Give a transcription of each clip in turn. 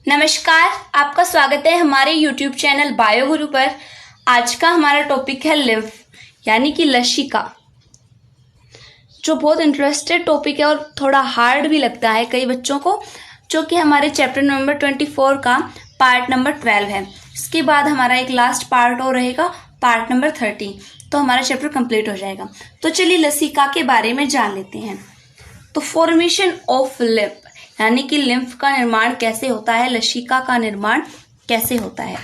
नमस्कार, आपका स्वागत है हमारे YouTube चैनल बायो गुरु पर। आज का हमारा टॉपिक है लिम्फ यानी कि लसिका, जो बहुत इंटरेस्टेड टॉपिक है और थोड़ा हार्ड भी लगता है कई बच्चों को, जो कि हमारे चैप्टर नंबर 24 का पार्ट नंबर 12 है। इसके बाद हमारा एक लास्ट पार्ट और रहेगा, पार्ट नंबर 30, तो हमारा चैप्टर कंप्लीट हो जाएगा। तो चलिए लसिका के बारे में जान लेते हैं। तो फॉर्मेशन ऑफ लिम्फ यानी कि लिम्फ का निर्माण कैसे होता है, लसिका का निर्माण कैसे होता है।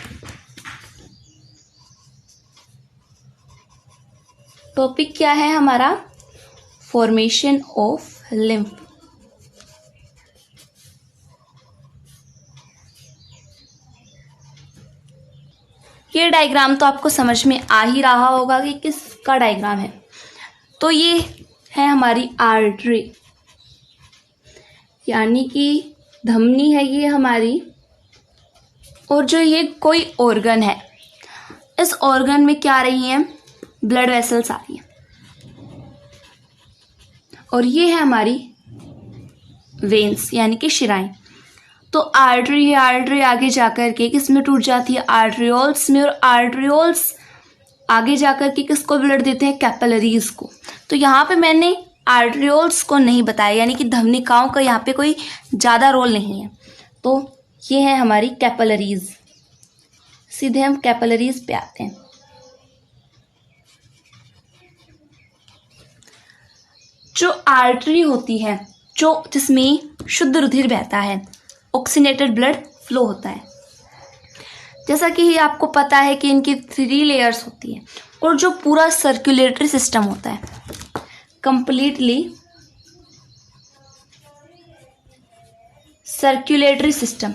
टॉपिक क्या है हमारा? Formation of lymph. ये डायग्राम तो आपको समझ में आ ही रहा होगा कि किसका डायग्राम है। तो ये है हमारी आर्टरी यानी कि धमनी है ये हमारी, और जो ये कोई ऑर्गन है, इस ऑर्गन में क्या आ रही है? ब्लड वेसल्स आ रही है। और ये है हमारी वेन्स यानी कि शिराएं। तो आर्टरी है, आर्टरी आगे जाकर के किस में टूट जाती है? आर्टरियोल्स में। और आर्टरियोल्स आगे जाकर के किसको ब्लड देते हैं? कैपिलरीज को। तो यहाँ पे मैंने आर्टरियोल्स को नहीं बताया, यानी कि धमनिकाओं का यहाँ पे कोई ज़्यादा रोल नहीं है। तो ये है हमारी कैपिलरीज। सीधे हम कैपिलरीज पे आते हैं। जो आर्टरी होती है, जो जिसमें शुद्ध रुधिर बहता है, ऑक्सीनेटेड ब्लड फ्लो होता है, जैसा कि आपको पता है कि इनकी 3 लेयर्स होती है। और जो पूरा सर्कुलेटरी सिस्टम होता है, कंप्लीटली सर्कुलेटरी सिस्टम,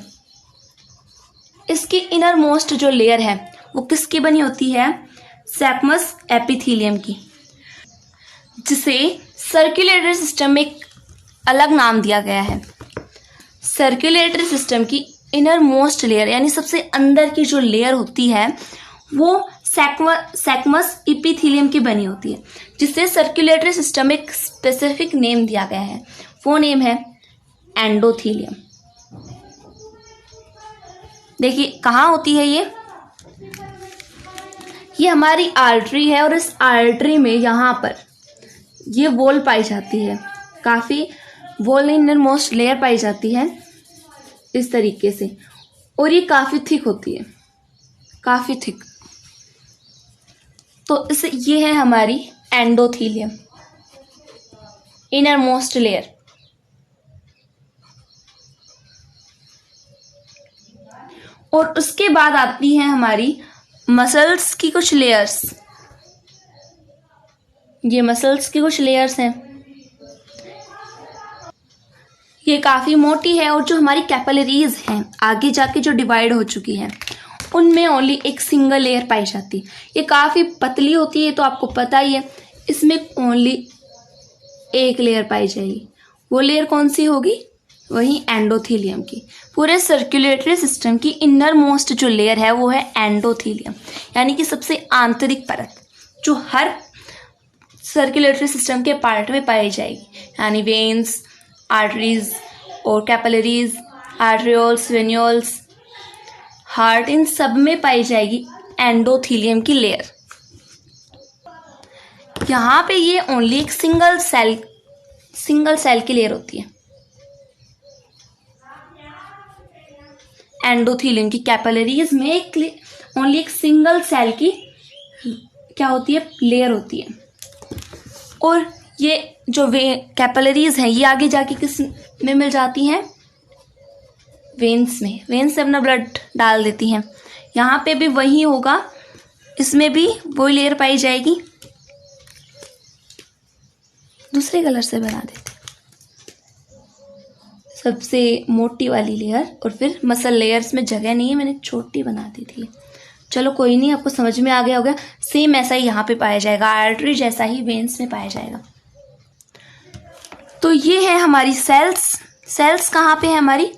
इसकी इनर मोस्ट जो लेयर है वो किसकी बनी होती है? स्क्वैमस एपिथेलियम की, जिसे सर्कुलेटरी सिस्टम में एक अलग नाम दिया गया है। सर्कुलेटरी सिस्टम की इनर मोस्ट लेयर यानी सबसे अंदर की जो लेयर होती है वो स्क्वैमस एपिथेलियम की बनी होती है, जिससे सर्कुलेटरी सिस्टम में एक स्पेसिफिक नेम दिया गया है। वो नेम है एंडोथेलियम। देखिए कहाँ होती है ये हमारी आर्टरी है, और इस आर्टरी में यहाँ पर ये वॉल पाई जाती है, काफ़ी वॉल इनर मोस्ट लेयर पाई जाती है इस तरीके से, और ये काफ़ी थिक होती है, काफ़ी थिक। तो इस ये है हमारी एंडोथेलियम, इनर मोस्ट लेयर। और उसके बाद आती है हमारी मसल्स की कुछ लेयर्स। ये मसल्स की कुछ लेयर्स हैं, ये काफ़ी मोटी है। और जो हमारी कैपिलरीज हैं आगे जाके जो डिवाइड हो चुकी है, उनमें ओनली एक सिंगल लेयर पाई जाती है। ये काफ़ी पतली होती है, तो आपको पता ही है, इसमें ओनली एक लेयर पाई जाएगी। वो लेयर कौन सी होगी? वही एंडोथेलियम की। पूरे सर्कुलेटरी सिस्टम की इनर मोस्ट जो लेयर है वो है एंडोथेलियम, यानी कि सबसे आंतरिक परत, जो हर सर्कुलेटरी सिस्टम के पार्ट में पाई जाएगी, यानी वेन्स, आर्टरीज और कैपिलरीज, आर्टरियोल्स, वेन्यूल्स, हार्ट, इन सब में पाई जाएगी एंडोथेलियम की लेयर। यहाँ पे ये ओनली एक सिंगल सेल की लेयर होती है एंडोथेलियम की। कैपिलरीज में ओनली एक सिंगल सेल की क्या होती है? लेयर होती है। और ये जो कैपिलरीज हैं ये आगे जाके किस में मिल जाती हैं? वेन्स में। वेन्स से अपना ब्लड डाल देती हैं। यहाँ पे भी वही होगा, इसमें भी वही लेयर पाई जाएगी। दूसरे कलर से बना देते सबसे मोटी वाली लेयर, और फिर मसल लेयर्स में जगह नहीं है, मैंने छोटी बना दी थी। चलो कोई नहीं, आपको समझ में आ गया होगा। सेम ऐसा ही यहाँ पे पाया जाएगा, आर्टरी जैसा ही वेन्स में पाया जाएगा। तो ये है हमारी सेल्स। सेल्स कहाँ पे है हमारी?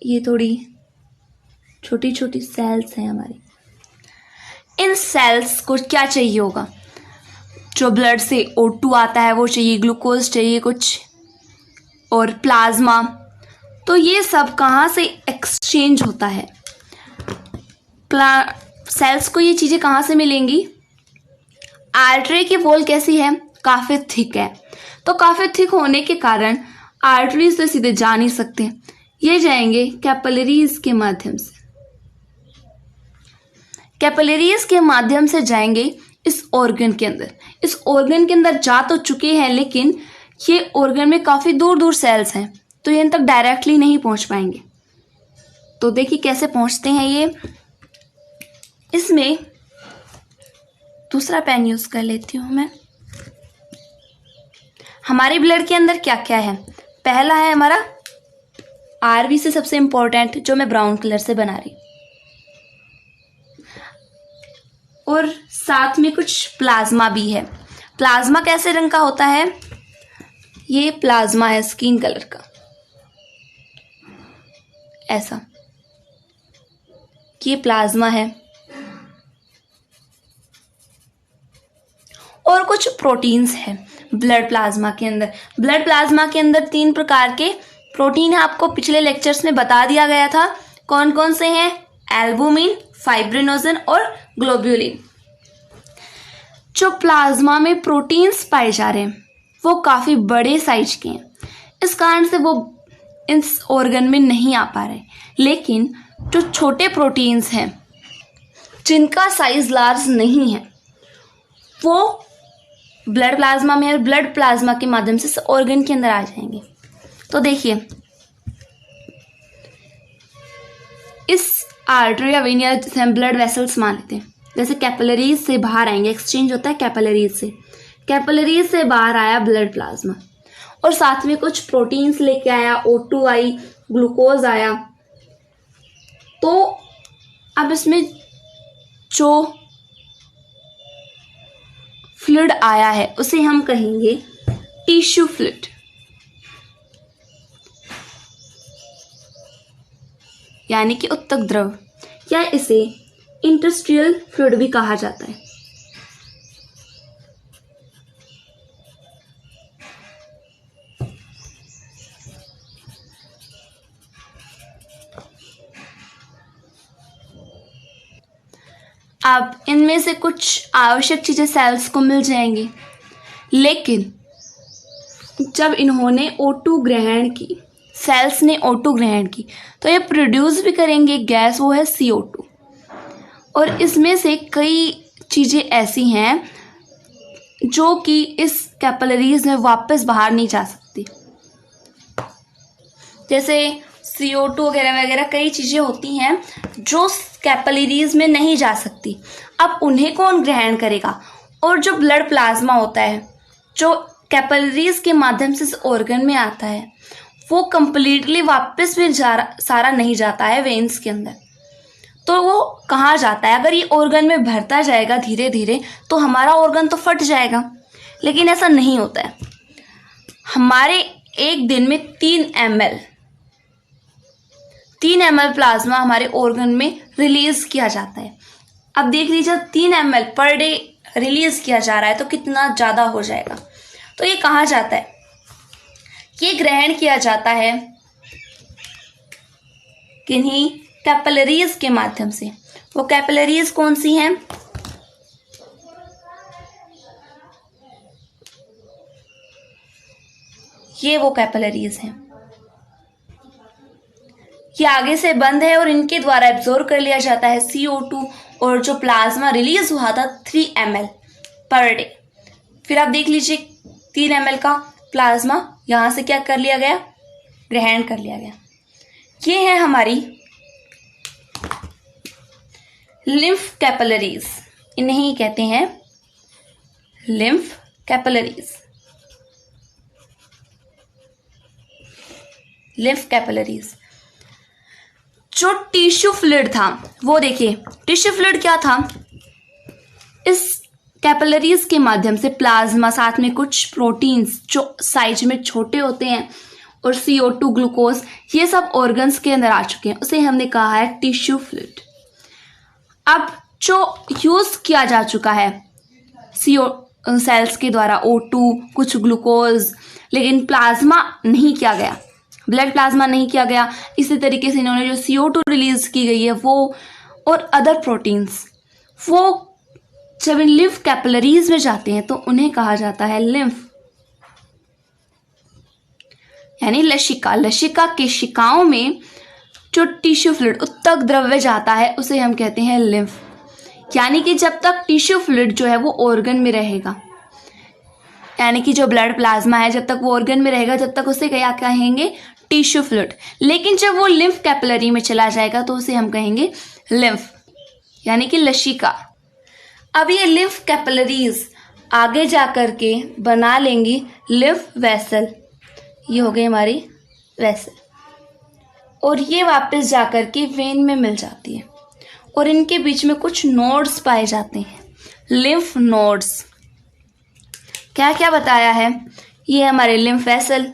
ये थोड़ी छोटी छोटी सेल्स हैं हमारी। इन सेल्स को क्या चाहिए होगा? जो ब्लड से O2 आता है वो चाहिए, ग्लूकोज चाहिए कुछ, और प्लाज्मा, तो ये सब कहाँ से एक्सचेंज होता है? सेल्स को ये चीज़ें कहाँ से मिलेंगी? आर्टरी की वॉल कैसी है? काफ़ी थिक है। तो काफ़ी थिक होने के कारण आर्टरीज से सीधे जा नहीं सकते, ये जाएंगे कैपिलरीज के माध्यम से। कैपिलरीज के माध्यम से जाएंगे इस ऑर्गन के अंदर। इस ऑर्गन के अंदर जा तो चुके हैं, लेकिन ये ऑर्गन में काफ़ी दूर दूर सेल्स हैं, तो ये इन तक डायरेक्टली नहीं पहुंच पाएंगे। तो देखिए कैसे पहुंचते हैं ये। इसमें दूसरा पेन यूज कर लेती हूं मैं। हमारे ब्लड के अंदर क्या क्या है? पहला है हमारा आरबीसी, सबसे इंपॉर्टेंट, जो मैं ब्राउन कलर से बना रही, और साथ में कुछ प्लाज्मा भी है। प्लाज्मा कैसे रंग का होता है? ये प्लाज्मा है स्किन कलर का, ऐसा, ये प्लाज्मा है। और कुछ प्रोटीन्स हैं ब्लड प्लाज्मा के अंदर। ब्लड प्लाज्मा के अंदर 3 प्रकार के प्रोटीन है, आपको पिछले लेक्चर्स में बता दिया गया था। कौन कौन से हैं? एल्बुमिन, फाइब्रिनोजन और ग्लोब्यूलिन। जो प्लाज्मा में प्रोटीन्स पाए जा रहे हैं वो काफ़ी बड़े साइज के हैं, इस कारण से वो इस ऑर्गन में नहीं आ पा रहे। लेकिन जो छोटे प्रोटीन्स हैं जिनका साइज लार्ज नहीं है, वो ब्लड प्लाज्मा में और ब्लड प्लाज्मा के माध्यम से ऑर्गन के अंदर आ जाएंगे। तो देखिए, इस आर्टरी या वेन या जिसे हम ब्लड वेसल्स मान लेते हैं, जैसे कैपिलरीज से बाहर आएंगे, एक्सचेंज होता है कैपिलरीज से। कैपिलरीज से बाहर आया ब्लड प्लाज्मा और साथ में कुछ प्रोटीन्स लेके आया, O2 आई, ग्लूकोज आया। तो अब इसमें जो फ्लूइड आया है उसे हम कहेंगे टिश्यू फ्लूइड, यानी कि उत्तक द्रव, या इसे इंटरस्टिशियल फ्लूइड भी कहा जाता है। अब इनमें से कुछ आवश्यक चीजें सेल्स को मिल जाएंगी, लेकिन जब इन्होंने O2 ग्रहण की, सेल्स ने O2 ग्रहण की, तो ये प्रोड्यूस भी करेंगे गैस, वो है CO2। और इसमें से कई चीज़ें ऐसी हैं जो कि इस कैपिलरीज में वापस बाहर नहीं जा सकती, जैसे CO2 वगैरह वगैरह कई चीज़ें होती हैं जो कैपिलरीज में नहीं जा सकती। अब उन्हें कौन ग्रहण करेगा? और जो ब्लड प्लाज्मा होता है जो कैपिलरीज के माध्यम से इस ऑर्गन में आता है, वो कंप्लीटली वापस फिर सारा नहीं जाता है वेन्स के अंदर। तो वो कहाँ जाता है? अगर ये ऑर्गन में भरता जाएगा धीरे धीरे तो हमारा ऑर्गन तो फट जाएगा, लेकिन ऐसा नहीं होता है। हमारे एक दिन में 3 ml प्लाज्मा हमारे ऑर्गन में रिलीज किया जाता है। अब देख लीजिए, 3 ml पर डे रिलीज किया जा रहा है तो कितना ज़्यादा हो जाएगा। तो ये कहाँ जाता है? ये ग्रहण किया जाता है किन्हीं कैपिलरीज के माध्यम से। वो कैपिलरीज कौन सी हैं? ये वो कैपिलरीज हैं, ये आगे से बंद है और इनके द्वारा एब्जॉर्ब कर लिया जाता है CO2, और जो प्लाज्मा रिलीज हुआ था 3 ml पर डे। फिर आप देख लीजिए 3 ml का प्लाज्मा यहाँ से क्या कर लिया गया? ग्रहण कर लिया गया। ये है हमारी लिम्फ कैपिलरीज, इन्हें कहते हैं लिम्फ कैपिलरीज। Lymph capillaries. जो टिश्यू फ्लूइड था वो देखिए, टिश्यू फ्लूइड क्या था? इस कैपिलरीज के माध्यम से प्लाज्मा, साथ में कुछ प्रोटीन्स जो साइज में छोटे होते हैं, और CO2, ग्लूकोज, ये सब ऑर्गन्स के अंदर आ चुके हैं, उसे हमने कहा है टिश्यू फ्लूइड। अब जो यूज किया जा चुका है सेल्स के द्वारा O2, कुछ ग्लूकोज, लेकिन प्लाज्मा नहीं किया गया, ब्लड प्लाज्मा नहीं किया गया। इसी तरीके से इन्होंने जो CO2 रिलीज की गई है वो और अदर प्रोटीन्स वो जब इन लिम्फ कैपिलरीज में जाते हैं तो उन्हें कहा जाता है लिम्फ, यानी लसिका। लसिका केशिकाओं में जो टिश्यू फ्लूइड उत्तक द्रव्य जाता है उसे हम कहते हैं लिम्फ। यानी कि जब तक टिश्यू फ्लूइड जो है वो ऑर्गन में रहेगा, यानी कि जो ब्लड प्लाज्मा है जब तक वो ऑर्गन में रहेगा जब तक उसे क्या कहेंगे, टिश्यू फ्लूइड। लेकिन जब वो लिम्फ कैपिलरी में चला जाएगा तो उसे हम कहेंगे लिम्फ, यानी कि लसिका। अब ये लिम्फ कैपिलरीज आगे जा कर के बना लेंगी लिम्फ वेसल। ये हो गई हमारी वेसल, और ये वापस जा कर के वेन में मिल जाती है, और इनके बीच में कुछ नोड्स पाए जाते हैं, लिम्फ नोड्स। क्या क्या बताया है, ये है हमारे लिम्फ वेसल,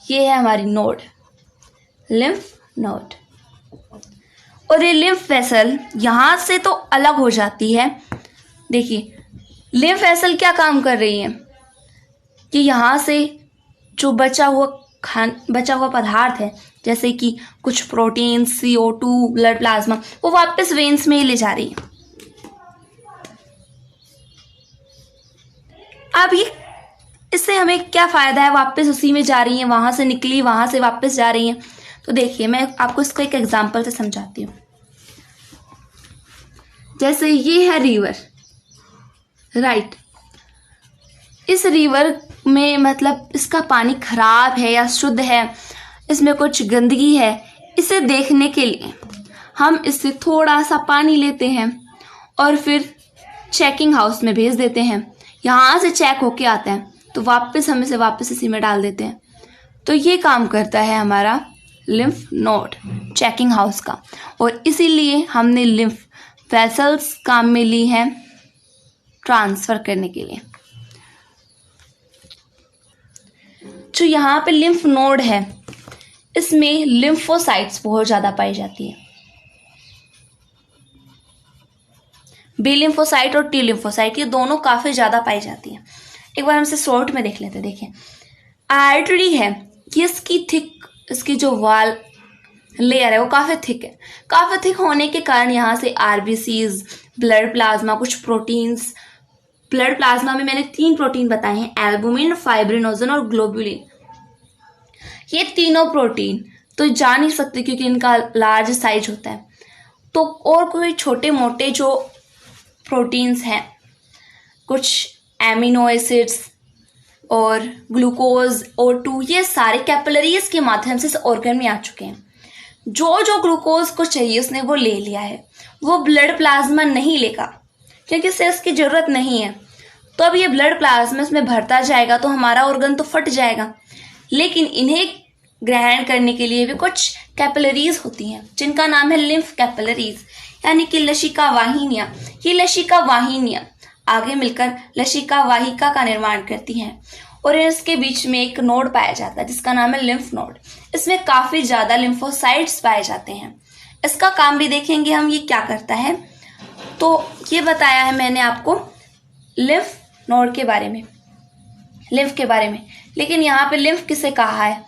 ये है हमारी नोड, लिम्फ नोड। और ये लिम्फ वेसल यहाँ से तो अलग हो जाती है। देखिए लिम्फ वेसल क्या काम कर रही है कि यहाँ से जो बचा हुआ पदार्थ है जैसे कि कुछ प्रोटीन, CO2, ब्लड प्लाज्मा, वो वापस वेन्स में ही ले जा रही है। अब ये इससे हमें क्या फायदा है, वापस उसी में जा रही है, वहां से निकली वहां से वापस जा रही है। तो देखिए मैं आपको इसको एक एग्जांपल से समझाती हूँ। जैसे ये है रिवर, राइट। इस रिवर में मतलब इसका पानी खराब है या शुद्ध है, इसमें कुछ गंदगी है, इसे देखने के लिए हम इससे थोड़ा सा पानी लेते हैं और फिर चेकिंग हाउस में भेज देते हैं। यहाँ से चेक होके आता है तो वापस हम इसे वापस इसी में डाल देते हैं। तो ये काम करता है हमारा लिम्फ नोड, चेकिंग हाउस का, और इसीलिए हमने लिम्फ वेसल्स काम में ली हैं ट्रांसफर करने के लिए। जो यहाँ पे लिम्फ नोड है इसमें लिम्फोसाइट्स बहुत ज्यादा पाई जाती है। बी लिम्फोसाइट और T लिम्फोसाइट ये दोनों काफी ज्यादा पाई जाती है। एक बार हम इसे शॉर्ट में देख लेते हैं। देखिए आर्टरी है, ये इसकी जो वाल लेयर है वो काफी थिक है। काफी थिक होने के कारण यहाँ से RBCs, ब्लड प्लाज्मा, कुछ प्रोटीन्स, ब्लड प्लाज्मा में मैंने 3 प्रोटीन बताए हैं, एल्बुमिन, फाइब्रिनोजन और ग्लोबुलिन। ये तीनों प्रोटीन तो जा नहीं सकते क्योंकि इनका लार्ज साइज होता है। तो और कोई छोटे मोटे जो प्रोटीन्स हैं, कुछ एमिनो एसिड्स और ग्लूकोज, O2, ये सारे कैपिलरीज के माध्यम से ऑर्गन में आ चुके हैं। जो ग्लूकोज को चाहिए उसने वो ले लिया है, वो ब्लड प्लाज्मा नहीं लेगा क्योंकि इसे उसकी जरूरत नहीं है। तो अब ये ब्लड प्लाज्मा इसमें भरता जाएगा तो हमारा ऑर्गन तो फट जाएगा। लेकिन इन्हें ग्रहण करने के लिए भी कुछ कैपिलरीज होती हैं जिनका नाम है लिम्फ कैपिलरीज, यानी कि लसिका वाहिनियां। ये लसिका वाहिनियां आगे मिलकर लसिका वाहिका का निर्माण करती हैं और इसके बीच में एक नोड पाया जाता है जिसका नाम है लिम्फ नोड। इसमें काफी ज्यादा लिम्फोसाइट्स पाए जाते हैं। इसका काम भी देखेंगे हम, ये क्या करता है। तो ये बताया है मैंने आपको लिम्फ नोड के बारे में, लिम्फ के बारे में। लेकिन यहाँ पे लिम्फ किसे कहा है,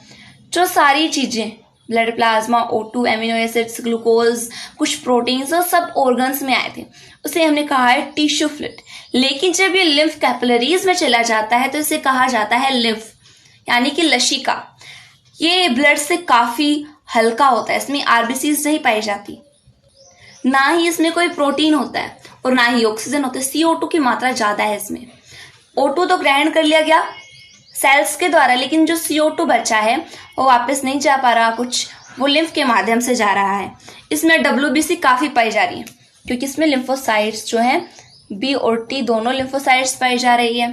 जो सारी चीजें blood plasma, O2, amino acids, glucose, कुछ प्रोटीन्स और सब ऑर्गन्स में आए थे, उसे हमने कहा है टिश्यू फ्लूइड। लेकिन जब ये लिम्फ कैपिलरीज में चला जाता है तो इसे कहा जाता है लिम्फ, यानी कि लसिका। ये ब्लड से काफी हल्का होता है, इसमें RBCs नहीं पाई जाती, ना ही इसमें कोई प्रोटीन होता है और ना ही ऑक्सीजन होता है। CO2 की मात्रा ज्यादा है इसमें। O2 तो ग्रहण कर लिया गया सेल्स के द्वारा, लेकिन जो CO2 बचा है वो वापस नहीं जा पा रहा, कुछ वो लिम्फ के माध्यम से जा रहा है। इसमें WBC काफी पाई जा रही है क्योंकि इसमें लिम्फोसाइट्स जो हैं B और T दोनों लिम्फोसाइट्स पाई जा रही है।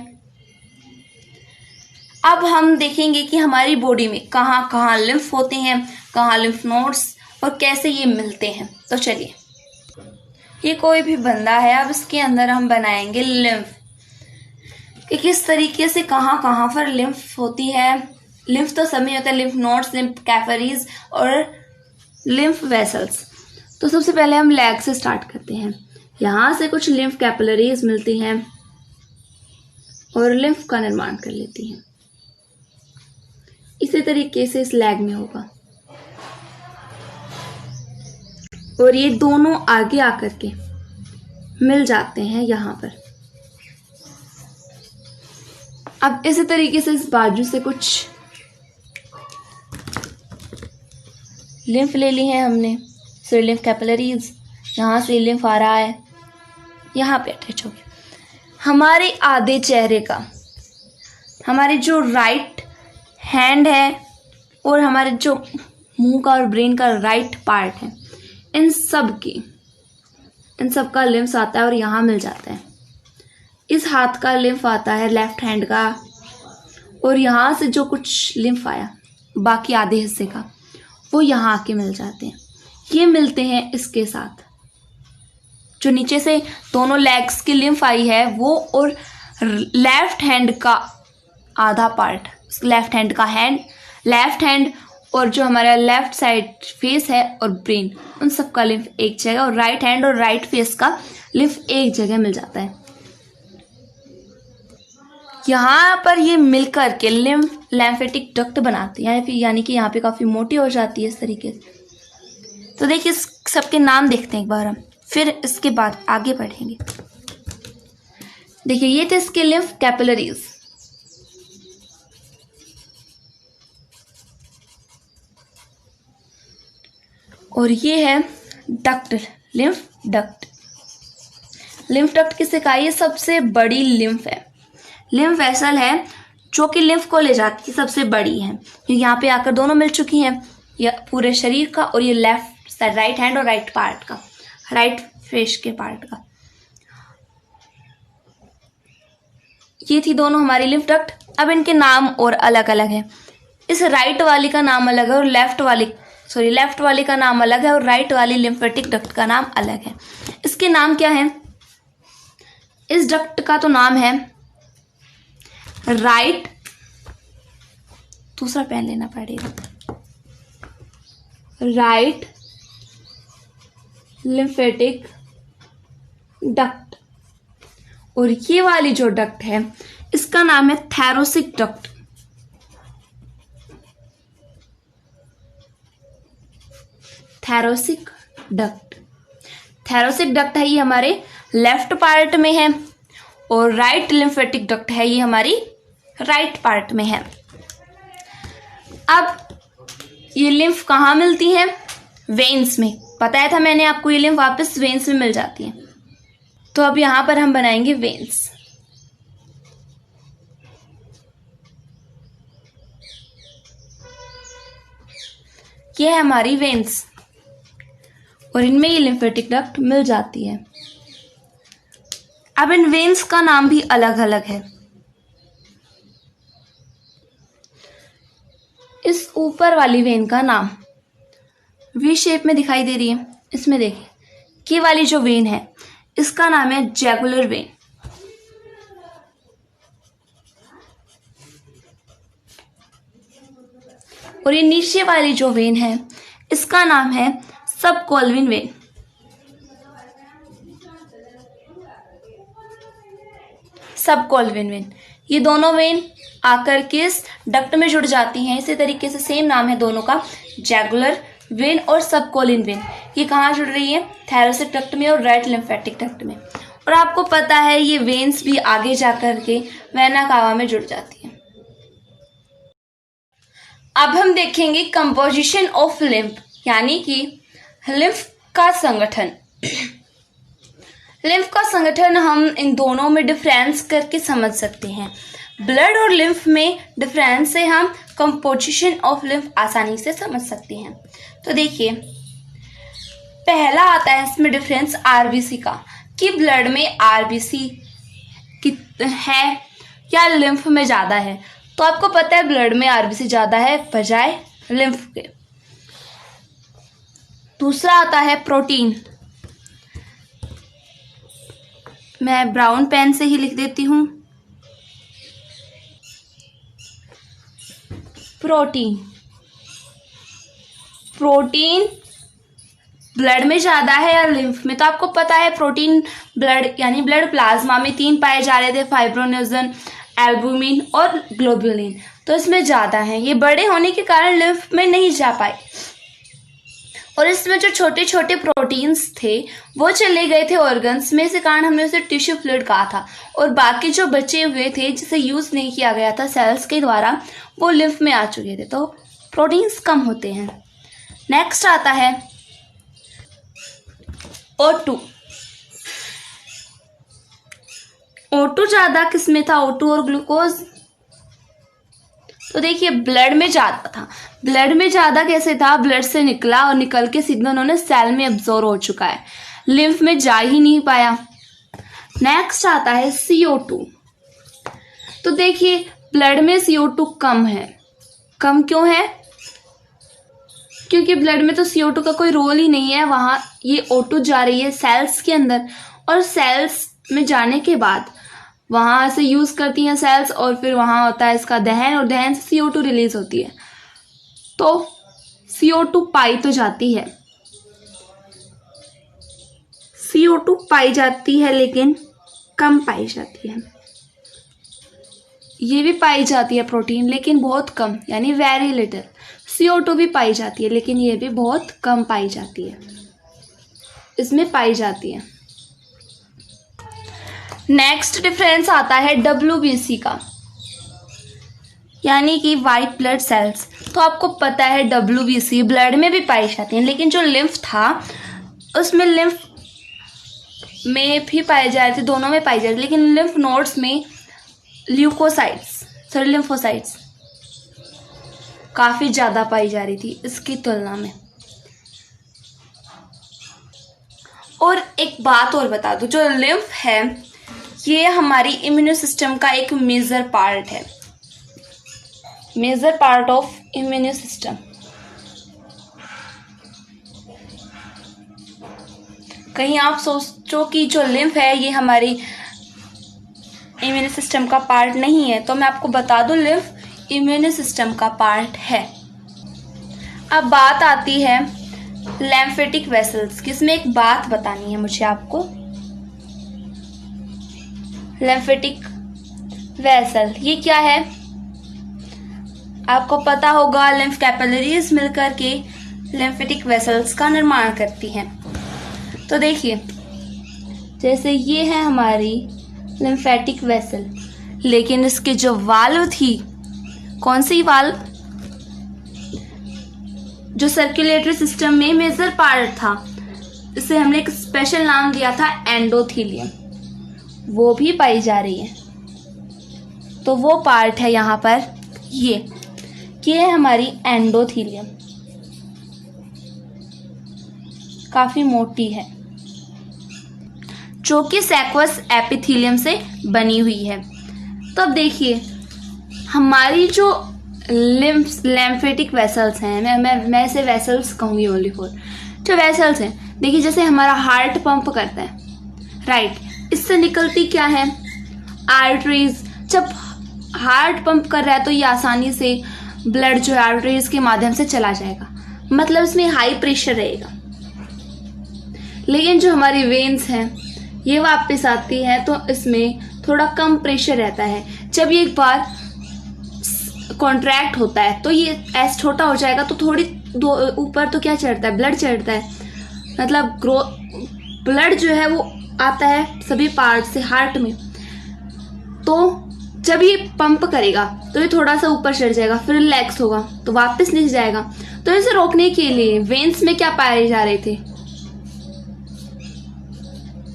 अब हम देखेंगे कि हमारी बॉडी में कहाँ कहाँ लिम्फ होते हैं, कहाँ लिम्फ नोड्स, और कैसे ये मिलते हैं। तो चलिए, ये कोई भी बंदा है, अब इसके अंदर हम बनाएंगे लिम्फ कि किस तरीके से कहाँ कहाँ पर लिम्फ होती है। लिम्फ तो सब में होता है, लिम्फ नोड्स, लिम्फ कैपिलरीज और लिम्फ वेसल्स। तो सबसे पहले हम लेग से स्टार्ट करते हैं। यहाँ से कुछ लिम्फ कैपिलरीज मिलती हैं और लिम्फ का निर्माण कर लेती हैं। इसी तरीके से इस लेग में होगा और ये दोनों आगे आकर के मिल जाते हैं यहाँ पर। अब इसी तरीके से इस बाजू से कुछ लिम्फ ले ली है हमने, सो लिम्फ कैपिलरीज, यहाँ से लिम्फ आ रहा है, यहाँ पे अटैच हो गया। हमारे आधे चेहरे का, हमारे जो राइट हैंड है और हमारे जो मुंह का और ब्रेन का राइट पार्ट है, इन सब का लिम्फ आता है और यहाँ मिल जाता है। इस हाथ का लिम्फ आता है लेफ्ट हैंड का, और यहाँ से जो कुछ लिम्फ आया बाकी आधे हिस्से का, वो यहाँ आके मिल जाते हैं। ये मिलते हैं इसके साथ, जो नीचे से दोनों लेग्स की लिम्फ आई है वो, और लेफ्ट हैंड का आधा पार्ट, लेफ्ट हैंड का लेफ्ट हैंड और जो हमारा लेफ्ट साइड फेस है और ब्रेन, उन सब का लिम्फ एक जगह, और राइट हैंड और राइट फेस का लिम्फ एक जगह मिल जाता है। यहाँ पर ये मिलकर के लिम्फेटिक डक्ट बनाती है, यानी कि यहाँ पे काफ़ी मोटी हो जाती है इस तरीके से। तो देखिए सबके नाम देखते हैं एक बार हम, फिर इसके बाद आगे बढ़ेंगे। देखिए ये थे इसके लिम्फ कैपिलरीज। और ये है duct, lymph duct. Lymph duct किसे कहा? ये सबसे बड़ी लिम्फ है, लिम्फ वेसल है जो कि लिम्फ को ले जाती है, सबसे बड़ी है, क्योंकि यहाँ पे आकर दोनों मिल चुकी हैं, ये पूरे शरीर का और ये लेफ्ट साइड राइट हैंड और राइट पार्ट का, राइट फेस के पार्ट का। ये थी दोनों हमारी लिम्फ डक्ट। अब इनके नाम और अलग अलग है। इस राइट वाली का नाम अलग है और लेफ्ट वाली का नाम अलग है, और राइट वाली लिम्फेटिक डक्ट का नाम अलग है। इसके नाम क्या है? इस डक्ट का तो नाम है राइट, दूसरा पेन लेना पड़ेगा, राइट लिम्फेटिक डक्ट। और ये वाली जो डक्ट है इसका नाम है थैरोसिक डक्ट। थैरोसिक डक्ट है ये हमारे लेफ्ट पार्ट में है, और राइट लिम्फेटिक डक्ट है ये हमारी राइट पार्ट में है। अब ये लिम्फ कहाँ मिलती है? वेन्स में। बताया था मैंने आपको, ये लिम्फ वापस वेन्स में मिल जाती है। तो अब यहां पर हम बनाएंगे वेन्स। ये है हमारी वेन्स, और इनमें ये लिम्फेटिक डक्ट मिल जाती है। अब इन वेन्स का नाम भी अलग अलग है। इस ऊपर वाली वेन का नाम वी शेप में दिखाई दे रही है, इसमें देखिए, ये वाली जो वेन है इसका नाम है जैगुलर वेन। और ये नीचे वाली जो वेन है इसका नाम है सबक्लविन वेन। सबक्लविन वेन, ये दोनों वेन आकर के इस डक्ट में जुड़ जाती हैं। इसी तरीके से सेम नाम है दोनों का, जैगुलर वेन और सबक्लविन वेन। ये कहाँ जुड़ रही है? थैरोसिक डक्ट में और राइट लिम्फेटिक डक्ट में। और आपको पता है ये वेन्स भी आगे जाकर के वेना कावा में जुड़ जाती है। अब हम देखेंगे कंपोजिशन ऑफ लिम्फ, यानी कि लिम्फ का संगठन। लिम्फ का संगठन हम इन दोनों में डिफरेंस करके समझ सकते हैं। ब्लड और लिम्फ में डिफरेंस से हम कंपोजिशन ऑफ लिम्फ आसानी से समझ सकते हैं। तो देखिए, पहला आता है इसमें डिफरेंस आरबीसी का, कि ब्लड में आरबीसी है या लिम्फ में ज़्यादा है। तो आपको पता है ब्लड में आरबीसी ज़्यादा है बजाय लिम्फ के। दूसरा आता है प्रोटीन। मैं ब्राउन पेन से ही लिख देती हूँ। प्रोटीन ब्लड में ज़्यादा है या लिम्फ में? तो आपको पता है प्रोटीन ब्लड यानी ब्लड प्लाज्मा में 3 पाए जा रहे थे, फाइब्रोनेजन, एल्बुमिन और ग्लोबुलिन। तो इसमें ज़्यादा है, ये बड़े होने के कारण लिम्फ में नहीं जा पाए और इसमें जो छोटे छोटे प्रोटीन्स थे वो चले गए थे ऑर्गन्स में, इस कारण हमने उसे टिश्यू फ्लूइड कहा था। और बाकी जो बचे हुए थे जिसे यूज़ नहीं किया गया था सेल्स के द्वारा, वो लिम्फ में आ चुके थे, तो प्रोटीन्स कम होते हैं। नेक्स्ट आता है O2। O2 ज़्यादा किस में था, O2 और ग्लूकोज? तो देखिए ब्लड में ज़्यादा था। ब्लड में ज़्यादा कैसे था, ब्लड से निकला और निकल के सीधा उन्होंने सेल में एब्जॉर्ब हो चुका है, लिम्फ में जा ही नहीं पाया। नेक्स्ट आता है CO2। तो देखिए ब्लड में CO2 कम है। कम क्यों है? क्योंकि ब्लड में तो CO2 का कोई रोल ही नहीं है, वहाँ ये O2 जा रही है सेल्स के अंदर और सेल्स में जाने के बाद वहाँ से यूज़ करती हैं सेल्स और फिर वहाँ होता है इसका दहन और दहन से CO2 रिलीज होती है। तो CO2 पाई तो जाती है, CO2 पाई जाती है लेकिन कम पाई जाती है। ये भी पाई जाती है प्रोटीन लेकिन बहुत कम, यानी वेरी लिटिल। CO2 भी पाई जाती है लेकिन ये भी बहुत कम पाई जाती है, इसमें पाई जाती है। नेक्स्ट डिफरेंस आता है WBC का, यानी कि वाइट ब्लड सेल्स। तो आपको पता है WBC ब्लड में भी पाई जाती हैं, लेकिन जो लिम्फ था उसमें लिम्फ में भी पाई जा रही थी, दोनों में पाई जा रही थी, लेकिन लिम्फ नोड्स में लिम्फोसाइट्स काफ़ी ज़्यादा पाई जा रही थी इसकी तुलना में। और एक बात और बता दूं, जो लिम्फ है ये हमारी इम्यूनो सिस्टम का एक मेजर पार्ट है, major part of immuno system. कहीं आप सोचो कि जो लिम्फ है ये हमारी इम्यूनो सिस्टम का पार्ट नहीं है, तो मैं आपको बता दूं लिम्फ इम्यूनो सिस्टम का पार्ट है। अब बात आती है लिम्फेटिक वेसल्स की। इसमें एक बात बतानी है मुझे आपको। लिम्फेटिक वेसल ये क्या है? आपको पता होगा लिम्फ कैपिलरीज मिलकर के लिम्फेटिक वेसल्स का निर्माण करती हैं। तो देखिए जैसे ये है हमारी लिम्फेटिक वेसल, लेकिन इसके जो वाल्व थी, कौन सी वाल्व? जो सर्कुलेटरी सिस्टम में मेजर पार्ट था, इसे हमने एक स्पेशल नाम दिया था एंडोथीलियम, वो भी पाई जा रही है। तो वो पार्ट है यहाँ पर ये है हमारी एंडोथीलियम, काफी मोटी है, जो कि सैक्वस एपिथीलियम से बनी हुई है। तो अब देखिए हमारी जो लिम्फेटिक वेसल्स हैं, मैं इसे वेसल्स कहूँगी ओनली फॉर, जो वेसल्स हैं, देखिए जैसे हमारा हार्ट पंप करता है, राइट, इससे निकलती क्या है? आर्टरीज। जब हार्ट पंप कर रहा है तो ये आसानी से ब्लड जो है आर्टरीज के माध्यम से चला जाएगा, मतलब इसमें हाई प्रेशर रहेगा। लेकिन जो हमारी वेन्स हैं ये वापस आती हैं तो इसमें थोड़ा कम प्रेशर रहता है। जब ये एक बार कॉन्ट्रैक्ट होता है तो ये ऐसे छोटा हो जाएगा, तो थोड़ी ऊपर तो क्या चढ़ता है? ब्लड चढ़ता है, मतलब ब्लड जो है वो आता है सभी पार्ट से हार्ट में। तो जब ये पंप करेगा तो ये थोड़ा सा ऊपर चढ़ जाएगा, फिर रिलैक्स होगा तो वापस नीचे जाएगा। तो इसे रोकने के लिए वेन्स में क्या पाए जा रहे थे?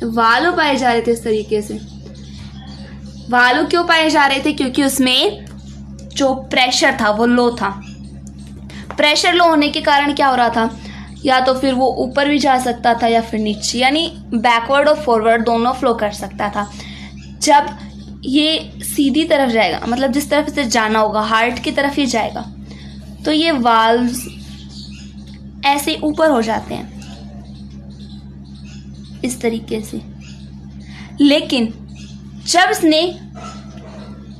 वाल्व पाए जा रहे थे। इस तरीके से वाल्व क्यों पाए जा रहे थे? क्योंकि उसमें जो प्रेशर था वो लो था। प्रेशर लो होने के कारण क्या हो रहा था? या तो फिर वो ऊपर भी जा सकता था या फिर नीचे, यानी बैकवर्ड और फॉरवर्ड दोनों फ्लो कर सकता था। जब ये सीधी तरफ जाएगा, मतलब जिस तरफ से जाना होगा हार्ट की तरफ ही जाएगा, तो ये वाल्व्स ऐसे ऊपर हो जाते हैं इस तरीके से। लेकिन जब इसने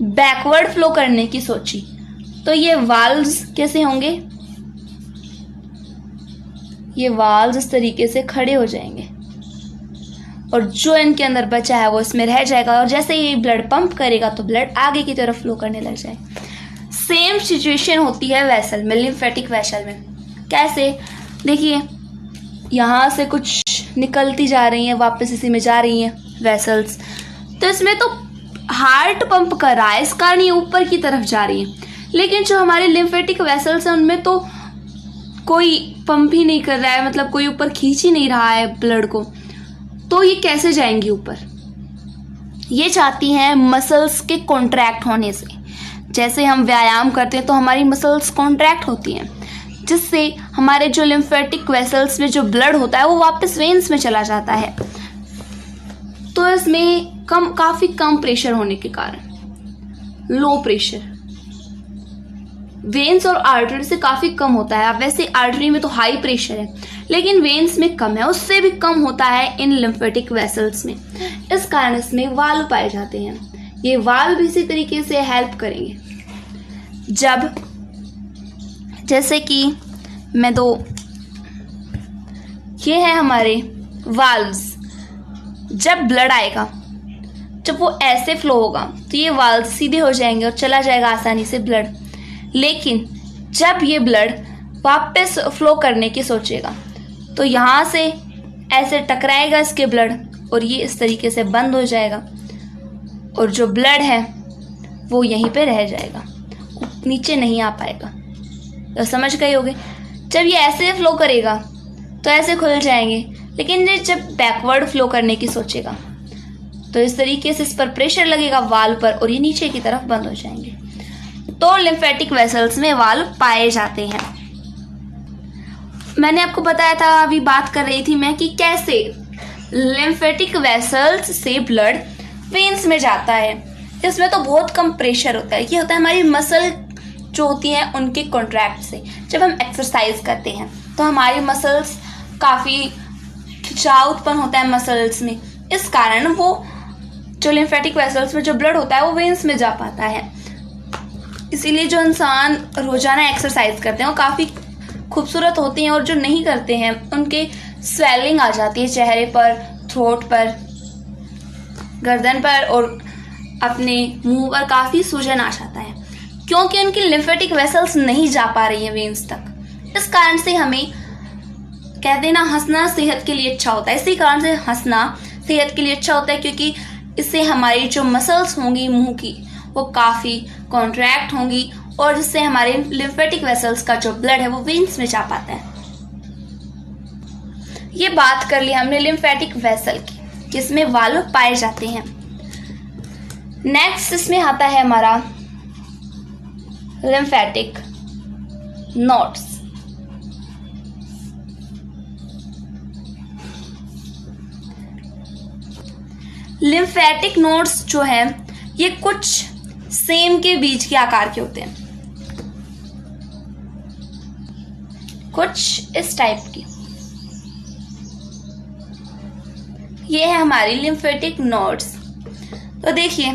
बैकवर्ड फ्लो करने की सोची तो ये वाल्व्स कैसे होंगे? ये वाल्व्स इस तरीके से खड़े हो जाएंगे और जो इनके अंदर बचा है वो इसमें रह जाएगा, और जैसे ही ब्लड पंप करेगा तो ब्लड आगे की तरफ फ्लो करने लग जाए। सेम सिचुएशन होती है वेसल में, लिम्फेटिक वेसल में। कैसे? देखिए, यहाँ से कुछ निकलती जा रही हैं, वापस इसी में जा रही हैं वेसल्स। तो इसमें तो हार्ट पंप कर रहा है, इस कारण ये ऊपर की तरफ जा रही है। लेकिन जो हमारे लिम्फेटिक वेसल्स हैं उनमें तो कोई पंप ही नहीं कर रहा है, मतलब कोई ऊपर खींच ही नहीं रहा है ब्लड को, तो ये कैसे जाएंगी ऊपर? ये चाहती हैं मसल्स के कॉन्ट्रैक्ट होने से। जैसे हम व्यायाम करते हैं तो हमारी मसल्स कॉन्ट्रैक्ट होती हैं, जिससे हमारे जो लिम्फेटिक वेसल्स में जो ब्लड होता है वो वापस वेन्स में चला जाता है। तो इसमें काफ़ी कम प्रेशर होने के कारण, लो प्रेशर, वेन्स और आर्टरी से काफ़ी कम होता है। अब वैसे आर्टरी में तो हाई प्रेशर है, लेकिन वेन्स में कम है, उससे भी कम होता है इन लिम्फेटिक वेसल्स में। इस कारण इसमें वाल्व पाए जाते हैं। ये वाल्व भी इसी तरीके से हेल्प करेंगे। जब जैसे कि ये है हमारे वाल्व्स। जब ब्लड आएगा, जब वो ऐसे फ्लो होगा तो ये वाल्व सीधे हो जाएंगे और चला जाएगा आसानी से ब्लड। लेकिन जब ये ब्लड वापस फ्लो करने की सोचेगा तो यहाँ से ऐसे टकराएगा इसके ब्लड और ये इस तरीके से बंद हो जाएगा, और जो ब्लड है वो यहीं पे रह जाएगा, नीचे नहीं आ पाएगा। तो समझ गए होगे, जब ये ऐसे फ्लो करेगा तो ऐसे खुल जाएंगे, लेकिन ये जब बैकवर्ड फ्लो करने की सोचेगा तो इस तरीके से इस पर प्रेशर लगेगा वाल्व पर और ये नीचे की तरफ बंद हो जाएंगे। तो लिम्फेटिक वेसल्स में वाल्व पाए जाते हैं। मैंने आपको बताया था, अभी बात कर रही थी मैं कि कैसे लिम्फेटिक वेसल्स से ब्लड वेन्स में जाता है। इसमें तो बहुत कम प्रेशर होता है। ये होता है हमारी मसल जो होती हैं उनके कॉन्ट्रैक्ट से। जब हम एक्सरसाइज करते हैं तो हमारी मसल्स काफ़ी खिंचाव उत्पन्न होता है मसल्स में, इस कारण वो जो लिम्फेटिक वेसल्स में जो ब्लड होता है वो वेन्स में जा पाता है। इसीलिए जो इंसान रोजाना एक्सरसाइज करते हैं वो काफ़ी खूबसूरत होते हैं, और जो नहीं करते हैं उनके स्वेलिंग आ जाती है चेहरे पर, थ्रोट पर, गर्दन पर और अपने मुंह पर काफ़ी सूजन आ जाता है, क्योंकि उनकी लिम्फेटिक वेसल्स नहीं जा पा रही हैं वेन्स तक। इस कारण से हमें कहते हैं ना, हंसना सेहत के लिए अच्छा होता है। इसी कारण से हंसना सेहत के लिए अच्छा होता है, क्योंकि इससे हमारी जो मसल्स होंगी मुंह की वो काफ़ी कॉन्ट्रैक्ट होंगी, और जिससे हमारे लिम्फेटिक वेसल्स का जो ब्लड है वो वेन्स में जा पाता है। ये बात कर ली हमने लिम्फेटिक वेसल की, जिसमें वाल्व पाए जाते हैं। नेक्स्ट इसमें आता है हमारा लिम्फेटिक नोड्स। लिम्फेटिक नोड्स जो है ये कुछ सेम के बीज के आकार के होते हैं, कुछ इस टाइप की। ये है हमारी लिम्फेटिक नोड्स। तो देखिए,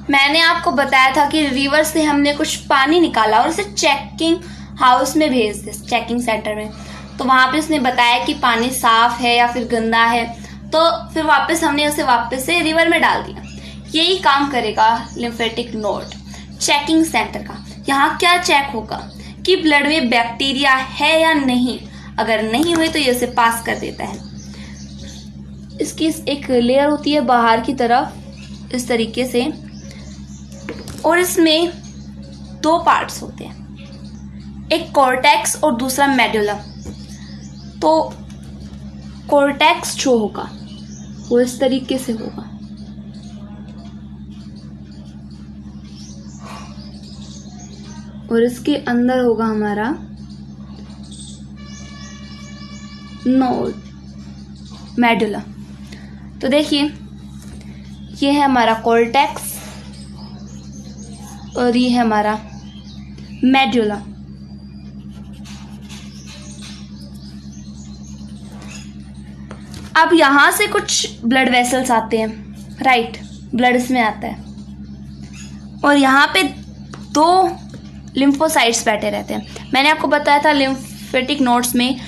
मैंने आपको बताया था कि रिवर से हमने कुछ पानी निकाला और उसे चेकिंग हाउस में भेज दिया, चेकिंग सेंटर में। तो वहां पे उसने बताया कि पानी साफ है या फिर गंदा है, तो फिर वापस हमने उसे वापस से रिवर में डाल दिया। यही काम करेगा लिम्फेटिक नोड चेकिंग सेंटर का। यहाँ क्या चेक होगा कि ब्लड में बैक्टीरिया है या नहीं। अगर नहीं हुई तो ये उसे पास कर देता है। इसकी एक लेयर होती है बाहर की तरफ इस तरीके से, और इसमें दो पार्ट्स होते हैं, एक कॉर्टेक्स और दूसरा मेडुला। तो कॉर्टेक्स जो होगा वो इस तरीके से होगा, और इसके अंदर होगा हमारा नोड मेडुला। तो देखिए, ये है हमारा कॉर्टेक्स और ये है हमारा मेडुला। अब यहां से कुछ ब्लड वेसल्स आते हैं, राइट, ब्लड इसमें आता है, और यहाँ पे दो लिम्फोसाइट्स बैठे रहते हैं। मैंने आपको बताया था लिम्फेटिक नोड्स में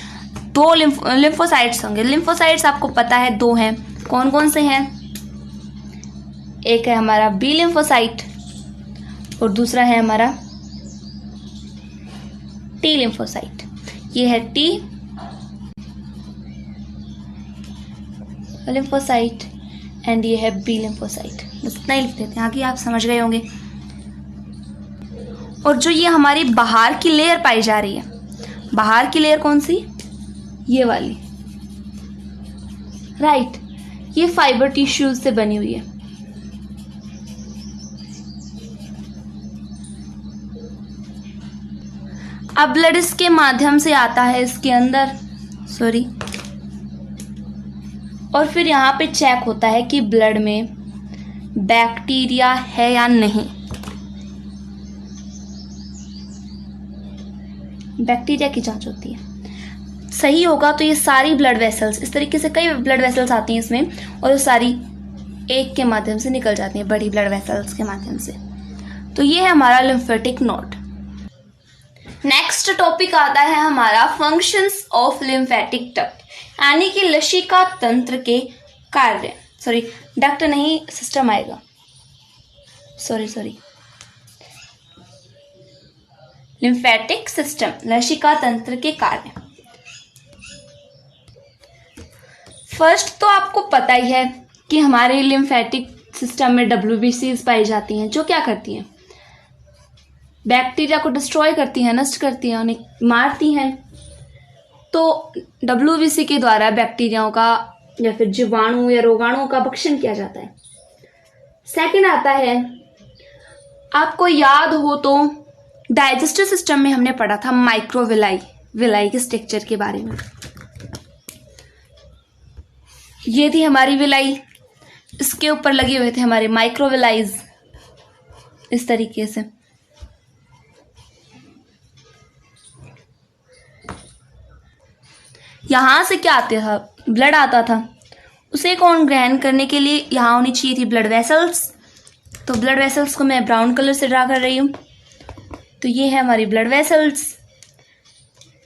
दो लिम्फोसाइट्स होंगे। लिम्फोसाइट्स आपको पता है दो हैं, कौन कौन से हैं? एक है हमारा बी लिम्फोसाइट और दूसरा है हमारा टी लिम्फोसाइट। ये है टी लिम्फोसाइट एंड ये है बी लिम्फोसाइट। बस इतना ही लिख देते हैं, आगे आप समझ गए होंगे। और जो ये हमारी बाहर की लेयर पाई जा रही है, बाहर की लेयर कौन सी? ये वाली, राइट। ये फाइबर टिश्यूज से बनी हुई है। अब ब्लड इसके माध्यम से आता है इसके अंदर, सॉरी, और फिर यहाँ पे चेक होता है कि ब्लड में बैक्टीरिया है या नहीं। बैक्टीरिया की जांच होती है, सही होगा तो ये सारी ब्लड वेसल्स, इस तरीके से कई ब्लड वेसल्स आती हैं इसमें, और वो सारी एक के माध्यम से निकल जाती हैं, बड़ी ब्लड वेसल्स के माध्यम से। तो ये है हमारा लिम्फेटिक नोड। नेक्स्ट टॉपिक आता है हमारा फंक्शंस ऑफ लिम्फेटिक डक्ट, यानी कि लसिका तंत्र के कार्य। सॉरी, डक्ट नहीं, सिस्टम आएगा, सॉरी, लिम्फेटिक सिस्टम, लसिका तंत्र के कार्य। फर्स्ट तो आपको पता ही है कि हमारे लिम्फेटिक सिस्टम में WBCs पाई जाती हैं, जो क्या करती हैं? बैक्टीरिया को डिस्ट्रॉय करती हैं, नष्ट करती हैं, उन्हें मारती हैं। तो WBC के द्वारा बैक्टीरियाओं का या फिर जीवाणु या रोगाणुओं का भक्षण किया जाता है। सेकंड आता है, आपको याद हो तो डाइजेस्टिव सिस्टम में हमने पढ़ा था माइक्रोविलाई, विलाई के स्ट्रक्चर के बारे में। ये थी हमारी विलाई, इसके ऊपर लगे हुए थे हमारे माइक्रोविलाइज, इस तरीके से। यहां से क्या आता था? ब्लड आता था, उसे कौन ग्रहण करने के लिए यहां होनी चाहिए थी? Blood vessels. तो ब्लड वेसल्स को मैं ब्राउन कलर से ड्रा कर रही हूं। तो ये है हमारी ब्लड वेसल्स,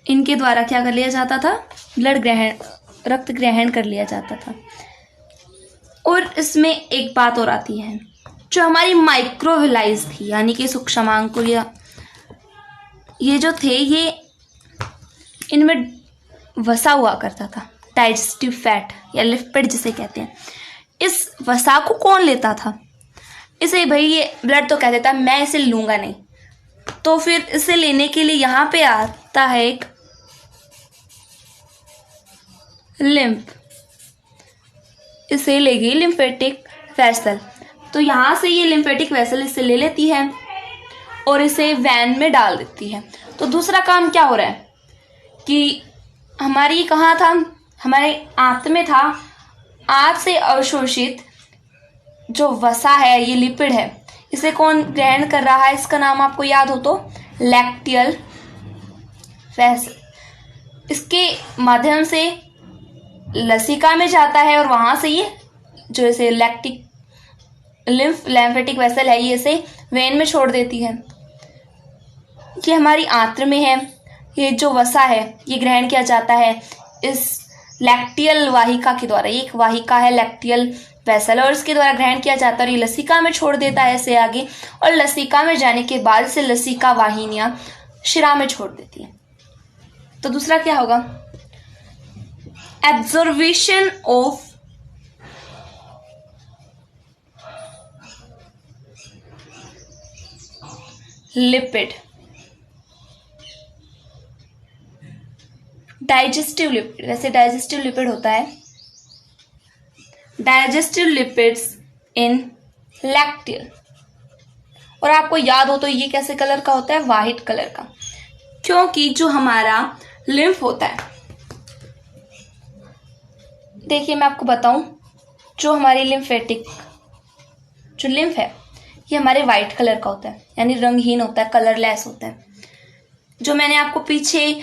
इनके द्वारा क्या कर लिया जाता था? ब्लड ग्रहण, रक्त ग्रहण कर लिया जाता था। और इसमें एक बात और आती है, जो हमारी माइक्रोविलाइज थी, यानी कि सूक्ष्मांकुर, या ये जो थे, ये इनमें वसा हुआ करता था, डाइजेस्टिव फैट या लिपिड जिसे कहते हैं। इस वसा को कौन लेता था? इसे भाई ये ब्लड तो कह देता मैं इसे लूंगा नहीं, तो फिर इसे लेने के लिए यहाँ पे आता है एक लिम्फ, इसे लेगी लिम्फेटिक वेसल। तो यहाँ से ये लिम्फेटिक वेसल इसे ले लेती है और इसे वैन में डाल देती है। तो दूसरा काम क्या हो रहा है कि हमारी कहाँ था? हमारे आंत में था। आंत से अवशोषित जो वसा है, ये लिपिड है, इसे कौन ग्रहण कर रहा है? इसका नाम आपको याद हो तो लैक्टियल वेसल। इसके माध्यम से लसिका में जाता है और वहां से ये जो इसे लिम्फेटिक वेसल है, ये इसे वेन में छोड़ देती है। ये हमारी आंत्र में है। ये जो वसा है ये ग्रहण किया जाता है इस लैक्टियल वाहिका के द्वारा। ये एक वाहिका है लैक्टियल वेसल, और इसके द्वारा ग्रहण किया जाता है और ये लसिका में छोड़ देता है इसे आगे, और लसिका में जाने के बाद इसे लसिका वाहिनियां शिरा में छोड़ देती है। तो दूसरा क्या होगा? एब्जॉर्बिशन ऑफ लिपिड, डाइजेस्टिव लिपिड। वैसे डाइजेस्टिव लिपिड होता है डाइजेस्टिव लिपिड्स इन लैक्टियल। और आपको याद हो तो ये कैसे कलर का होता है? वाइट कलर का, क्योंकि जो हमारा लिम्फ होता है, देखिए मैं आपको बताऊं, जो हमारी लिम्फेटिक जो लिम्फ है ये हमारे वाइट कलर का होता है, यानी रंगहीन होता है, कलरलेस होता है। जो मैंने आपको पीछे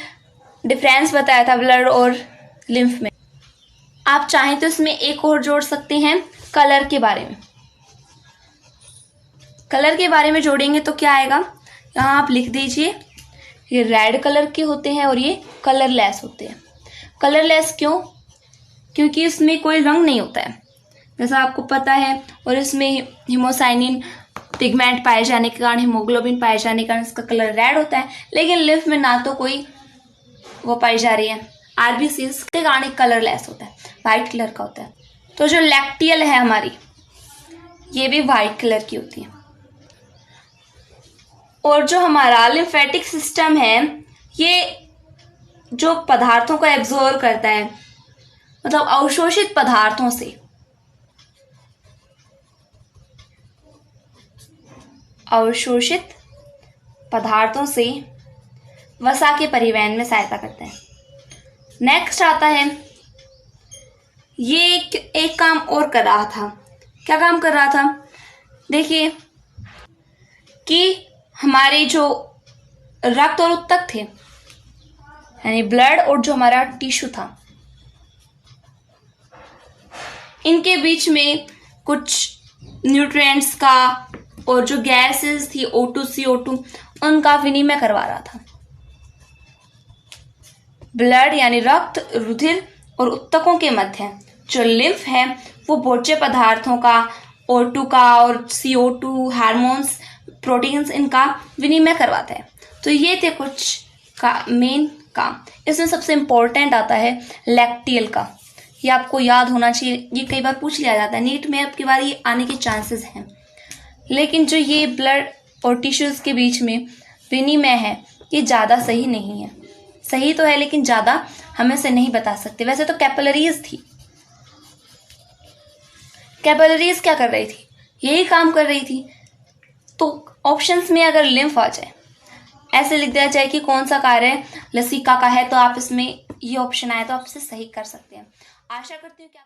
डिफरेंस बताया था ब्लड और लिम्फ में, आप चाहें तो इसमें एक और जोड़ सकते हैं कलर के बारे में। कलर के बारे में जोड़ेंगे तो क्या आएगा? यहाँ आप लिख दीजिए, ये रेड कलर के होते हैं और ये कलरलेस होते हैं। कलरलेस क्यों? क्योंकि इसमें कोई रंग नहीं होता है, जैसा आपको पता है, और इसमें हिमोसाइनिन पिगमेंट पाए जाने के कारण, हीमोग्लोबिन पाए जाने के कारण इसका कलर रेड होता है। लेकिन लिम्फ में ना तो कोई वो पाई जा रही है आरबीसीज के कारण कलरलेस होता है, वाइट कलर का होता है। तो जो लैक्टियल है हमारी, ये भी वाइट कलर की होती है। और जो हमारा लिम्फेटिक सिस्टम है, ये जो पदार्थों को एब्जॉर्ब करता है, मतलब अवशोषित पदार्थों से वसा के परिवहन में सहायता करते हैं। नेक्स्ट आता है, ये एक काम और कर रहा था। क्या काम कर रहा था? देखिए कि हमारे जो रक्त और उत्तक थे, यानी ब्लड और जो हमारा टिश्यू था, इनके बीच में कुछ न्यूट्रिएंट्स का और जो गैसेस थी O2 CO2 उनका विनिमय करवा रहा था। ब्लड यानी रक्त, रुधिर और उत्तकों के मध्य जो लिम्फ है वो भोज्य पदार्थों का, O2 का और CO2, हार्मोन्स, प्रोटीन्स, इनका विनिमय करवाता है। तो ये थे कुछ का मेन काम। इसमें सबसे इंपॉर्टेंट आता है लैक्टियल का। ये आपको याद होना चाहिए, ये कई बार पूछ लिया जाता है नीट में, आपकी बार ये आने के चांसेस हैं। लेकिन जो ये ब्लड और टिश्यूज के बीच में विनिमय है, ये ज़्यादा सही नहीं है। सही तो है लेकिन ज़्यादा हम इसे नहीं बता सकते। वैसे तो कैपिलरीज थी, कैपिलरीज क्या कर रही थी? यही काम कर रही थी। तो ऑप्शंस में अगर लिम्फ आ जाए, ऐसे लिख दिया जाए कि कौन सा कार्य लसिका का है, तो आप इसमें ये ऑप्शन आए तो आप इसे सही कर सकते हैं। आशा करती हूँ कि